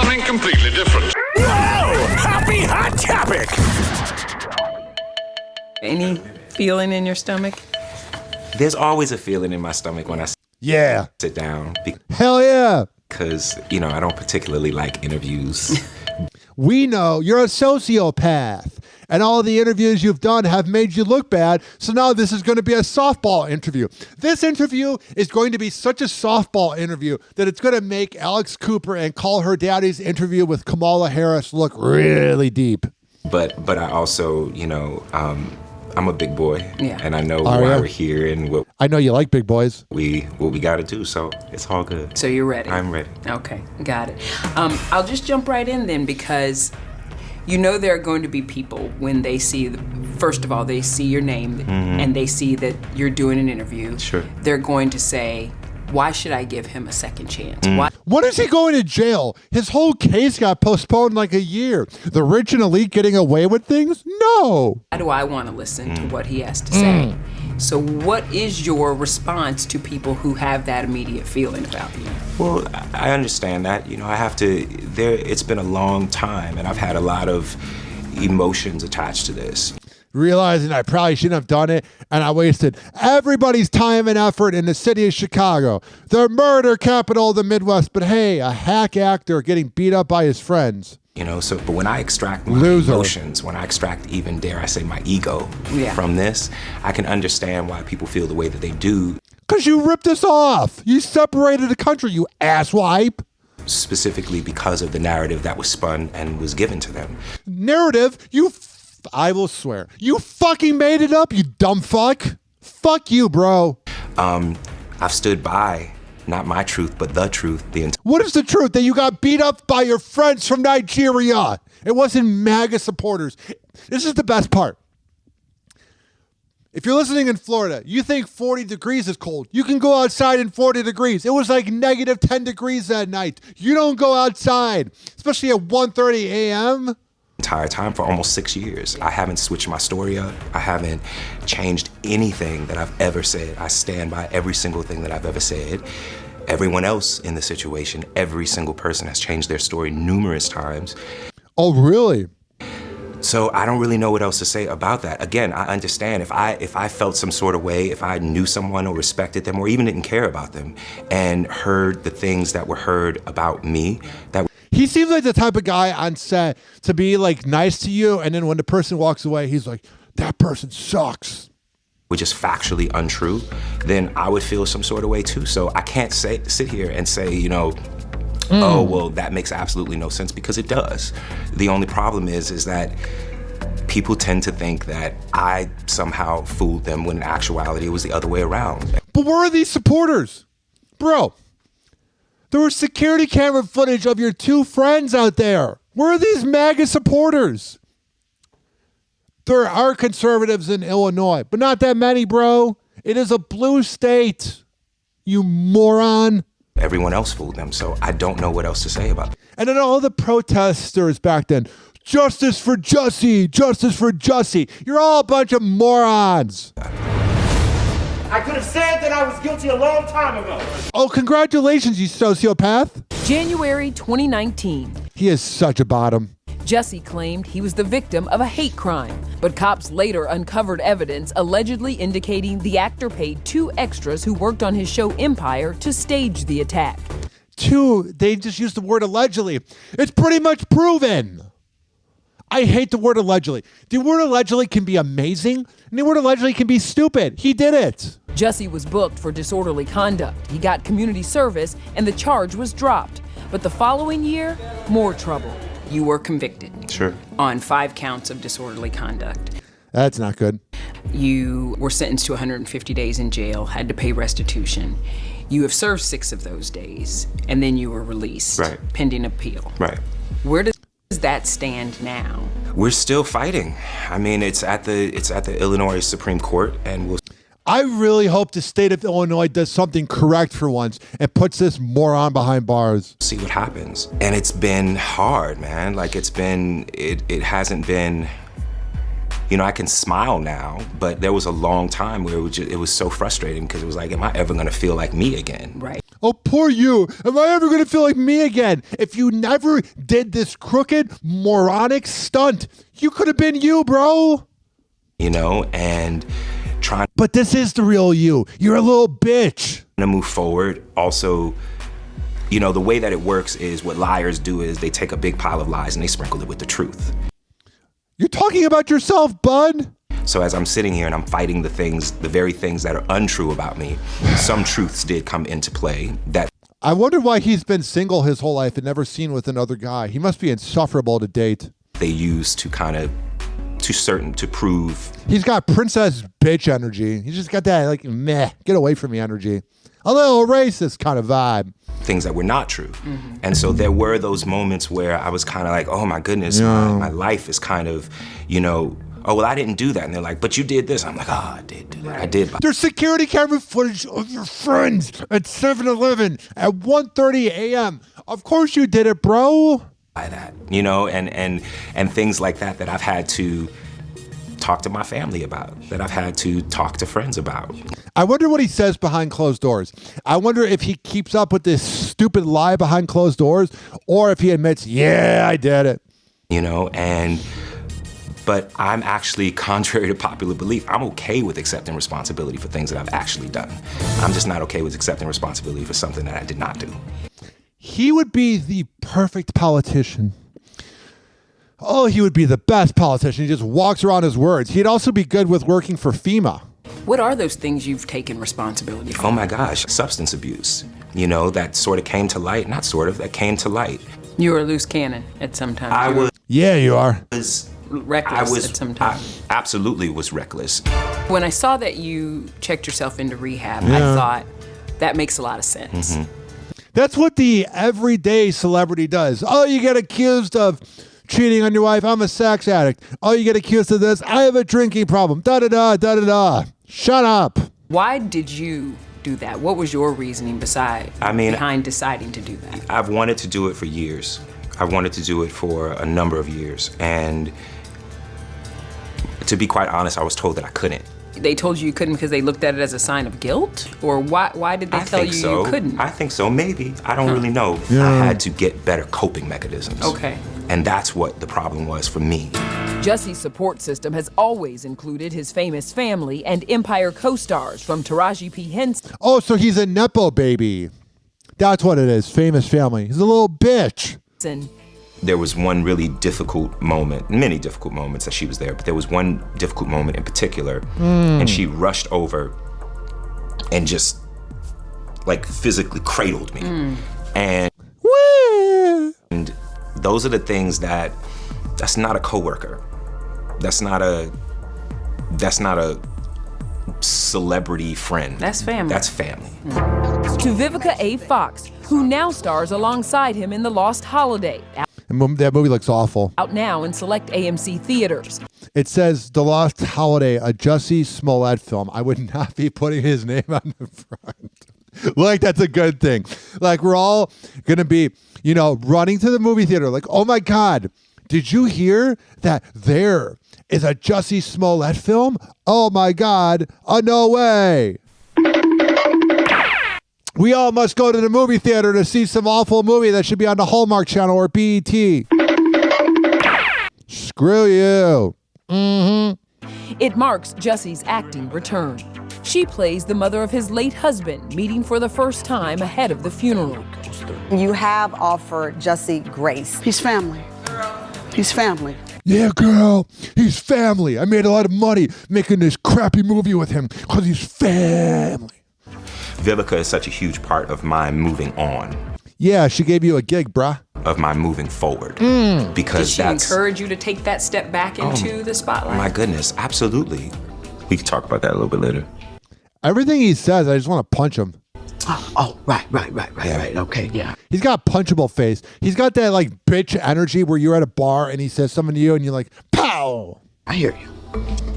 something completely different. Whoa! Happy Hot Topic! Any feeling in your stomach? There's always a feeling in my stomach when I sit down. Hell yeah. Because, I don't particularly like interviews. We know you're a sociopath, and all the interviews you've done have made you look bad, so now this is going to be a softball interview. This interview is going to be such a softball interview that it's going to make Alex Cooper and Call Her Daddy's interview with Kamala Harris look really deep. But I also, I'm a big boy, and I know why we're here and what I know you like big boys. we got to do, so it's all good. So you're ready? I'm ready. Okay, got it. I'll just jump right in then, because there are going to be people when they see, first of all, they see your name and they see that you're doing an interview. Sure. They're going to say, why should I give him a second chance? Why? When is he going to jail? His whole case got postponed like a year. The rich and elite getting away with things? No. Why do I want to listen to what he has to say? So what is your response to people who have that immediate feeling about you? Well, I understand that. I have to, it's been a long time, and I've had a lot of emotions attached to this. Realizing I probably shouldn't have done it, and I wasted everybody's time and effort in the city of Chicago, the murder capital of the Midwest. But hey, a hack actor getting beat up by his friends. But when I extract my emotions, when I extract even, dare I say, my ego from this, I can understand why people feel the way that they do. Because you ripped us off. You separated the country, you asswipe. Specifically because of the narrative that was spun and was given to them. Narrative? I will swear. You fucking made it up, you dumb fuck. Fuck you, bro. I've stood by, not my truth, but the truth. What is the truth? That you got beat up by your friends from Nigeria. It wasn't MAGA supporters. This is the best part. If you're listening in Florida, you think 40 degrees is cold. You can go outside in 40 degrees. It was like negative 10 degrees that night. You don't go outside, especially at 1:30 a.m. Entire time for almost 6 years. I haven't switched my story up. I haven't changed anything that I've ever said. I stand by every single thing that I've ever said. Everyone else in the situation, every single person has changed their story numerous times. Oh, really? So I don't really know what else to say about that. Again, I understand if I felt some sort of way, if I knew someone or respected them or even didn't care about them and heard the things that were heard about me, he seems like the type of guy on set to be like nice to you, and then when the person walks away, he's like, that person sucks. Were just factually untrue, then I would feel some sort of way too. So I can't sit here and say, oh, well, that makes absolutely no sense, because it does. The only problem is that people tend to think that I somehow fooled them when in actuality it was the other way around. But where are these supporters? Bro, there was security camera footage of your two friends out there. Where are these MAGA supporters? There are conservatives in Illinois, but not that many, bro. It is a blue state, you moron. Everyone else fooled them, so I don't know what else to say about it. And then all the protesters back then, justice for Jussie, justice for Jussie. You're all a bunch of morons. I could have said that I was guilty a long time ago. Oh, congratulations, you sociopath. January 2019. He is such a bottom. Jussie claimed he was the victim of a hate crime, but cops later uncovered evidence allegedly indicating the actor paid 2 extras who worked on his show Empire to stage the attack. 2, they just used the word allegedly. It's pretty much proven. I hate the word allegedly. The word allegedly can be amazing, and the word allegedly can be stupid. He did it. Jussie was booked for disorderly conduct. He got community service, and the charge was dropped. But the following year, more trouble. You were convicted. Sure. On 5 counts of disorderly conduct. That's not good. You were sentenced to 150 days in jail, had to pay restitution. You have served 6 of those days, and then you were released. Right. Pending appeal. Right. Where does that stand now? We're still fighting. I mean, it's at the Illinois Supreme Court, and we'll. I really hope the state of Illinois does something correct for once and puts this moron behind bars. See what happens. And it's been hard, man. Like it hasn't been I can smile now, but there was a long time where it was so frustrating because it was like, am I ever gonna feel like me again? Right. Oh, poor you. Am I ever going to feel like me again? If you never did this crooked, moronic stunt, you could have been you, bro. And trying But this is the real you. You're a little bitch. to move forward. Also, the way that it works is what liars do is they take a big pile of lies and they sprinkle it with the truth. You're talking about yourself, bud. So as I'm sitting here and I'm fighting the very things that are untrue about me, some truths did come into play that I wonder why he's been single his whole life and never seen with another guy. He must be insufferable to date. they use to kind of, to prove. He's got princess bitch energy. He's just got that, like, meh, get away from me energy. A little racist kind of vibe. Things that were not true. Mm-hmm. And so there were those moments where I was kind of like, oh my goodness, my life is kind of, oh, well, I didn't do that. And they're like, but you did this. I'm like, I did do that. I did. There's security camera footage of your friends at 7-Eleven at 1:30 a.m. Of course you did it, bro. By that, and things like that I've had to talk to my family about, that I've had to talk to friends about. I wonder what he says behind closed doors. I wonder if he keeps up with this stupid lie behind closed doors, or if he admits, yeah, I did it. But I'm actually, contrary to popular belief, I'm okay with accepting responsibility for things that I've actually done. I'm just not okay with accepting responsibility for something that I did not do. He would be the perfect politician. Oh, he would be the best politician. He just walks around his words. He'd also be good with working for FEMA. What are those things you've taken responsibility for? Oh my gosh, substance abuse. That sort of came to light. Not sort of, that came to light. You were a loose cannon at some time. I was. Yeah, you are. Reckless at some time. I absolutely was reckless. When I saw that you checked yourself into rehab, I thought, that makes a lot of sense. Mm-hmm. That's what the everyday celebrity does. Oh, you get accused of cheating on your wife. I'm a sex addict. Oh, you get accused of this. I have a drinking problem. Da-da-da, da-da-da. Shut up. Why did you do that? What was your reasoning behind deciding to do that? I've wanted to do it for years. I've wanted to do it for a number of years. And to be quite honest, I was told that I couldn't. They told you couldn't because they looked at it as a sign of guilt? Or why did they tell you you couldn't? I think so, maybe. I don't really know. Yeah. I had to get better coping mechanisms. Okay. And that's what the problem was for me. Jussie's support system has always included his famous family and Empire co-stars from Taraji P. Henson. Oh, so he's a Nepo baby. That's what it is, famous family. He's a little bitch. There was one really difficult moment, many difficult moments that she was there, but there was one difficult moment in particular, and she rushed over and just like physically cradled me. And those are the things that's not a coworker. That's not a celebrity friend. That's family. That's family. To Vivica A. Fox, who now stars alongside him in The Lost Holiday. And that movie looks awful. Out now in select AMC theaters. It says The Lost Holiday, a Jussie Smollett film. I would not be putting his name on the front. Like, that's a good thing. Like, we're all going to be, running to the movie theater. Like, oh my God, did you hear that there is a Jussie Smollett film? Oh my God, no way. We all must go to the movie theater to see some awful movie that should be on the Hallmark Channel or BET. Screw you. Mm-hmm. It marks Jussie's acting return. She plays the mother of his late husband, meeting for the first time ahead of the funeral. You have offered Jussie grace. He's family. He's family. Yeah, girl, he's family. I made a lot of money making this crappy movie with him because he's family. Vivica is such a huge part of my moving on. Yeah, she gave you a gig, bruh. Of my moving forward. Because Did she encourage you to take that step back into the spotlight? My goodness, absolutely. We can talk about that a little bit later. Everything he says, I just want to punch him. Right. Okay, yeah. He's got a punchable face. He's got that like bitch energy where you're at a bar and he says something to you and you're like, pow! I hear you.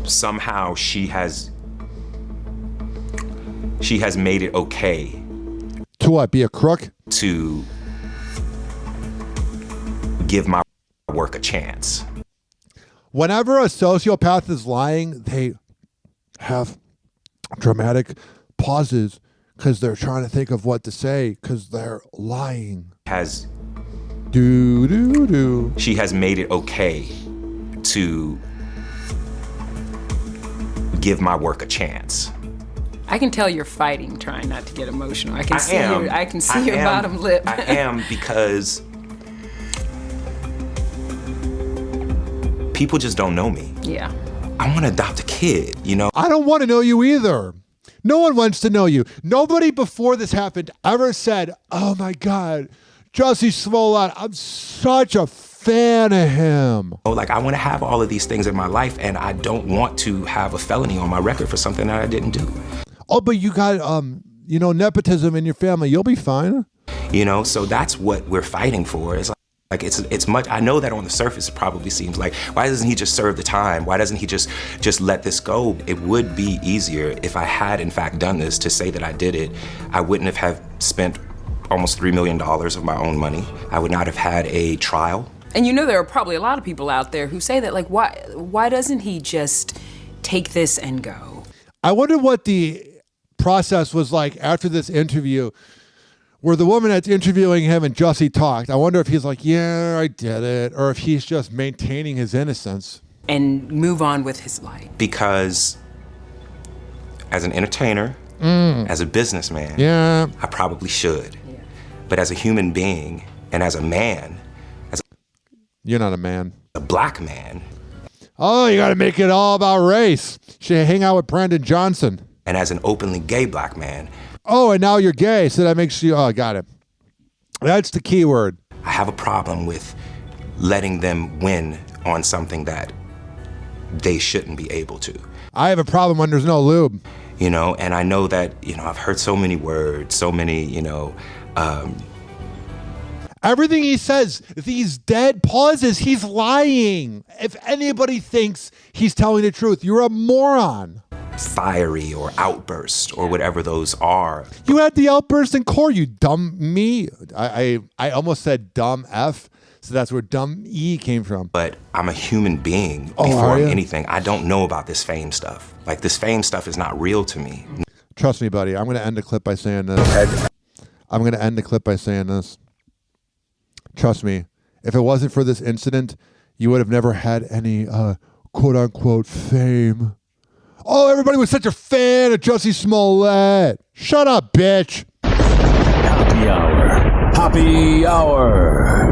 Somehow she has made it okay. To what, be a crook? To give my work a chance. Whenever a sociopath is lying, they have dramatic pauses because they're trying to think of what to say because they're lying. She has made it okay to give my work a chance. I can tell you're fighting, trying not to get emotional. I can see your bottom lip. I am, because people just don't know me. Yeah. I want to adopt a kid, you know? I don't want to know you either. No one wants to know you. Nobody before this happened ever said, oh my God, Jussie Smollett, I'm such a fan of him. Like, I want to have all of these things in my life, and I don't want to have a felony on my record for something that I didn't do. Oh, but you got, nepotism in your family. You'll be fine. You know, so that's what we're fighting for. It's like it's much. I know that on the surface it probably seems like, why doesn't he just serve the time? Why doesn't he just let this go? It would be easier if I had in fact done this, to say that I did it. I wouldn't have spent almost $3 million of my own money. I would not have had a trial. And you know, there are probably a lot of people out there who say that, like, why doesn't he just take this and go? I wonder what the process was like after this interview, where the woman that's interviewing him and Jussie talked. I wonder if he's like, yeah, I did it, or if he's just maintaining his innocence. And move on with his life. Because as an entertainer, as a businessman, yeah, I probably should. Yeah. But as a human being and as a man, you're not a man. A black man. Oh, you got to make it all about race. Should hang out with Brandon Johnson. And as an openly gay black man. Oh, and now you're gay, so that makes you, oh, got it. That's the key word. I have a problem with letting them win on something that they shouldn't be able to. I have a problem when there's no lube. You know, and I know that, I've heard so many words, so many, everything he says, these dead pauses, he's lying. If anybody thinks he's telling the truth, you're a moron. Fiery or outburst or whatever those are. You had the outburst in court, you dumb me. I almost said dumb F, so that's where dumb E came from. But I'm a human being before I'm anything. I don't know about this fame stuff. Like, this fame stuff is not real to me. Trust me, buddy. I'm going to end the clip by saying this. Trust me, if it wasn't for this incident, you would have never had any quote-unquote fame. Oh, everybody was such a fan of Jussie Smollett. Shut up, bitch. Happy hour. Happy hour.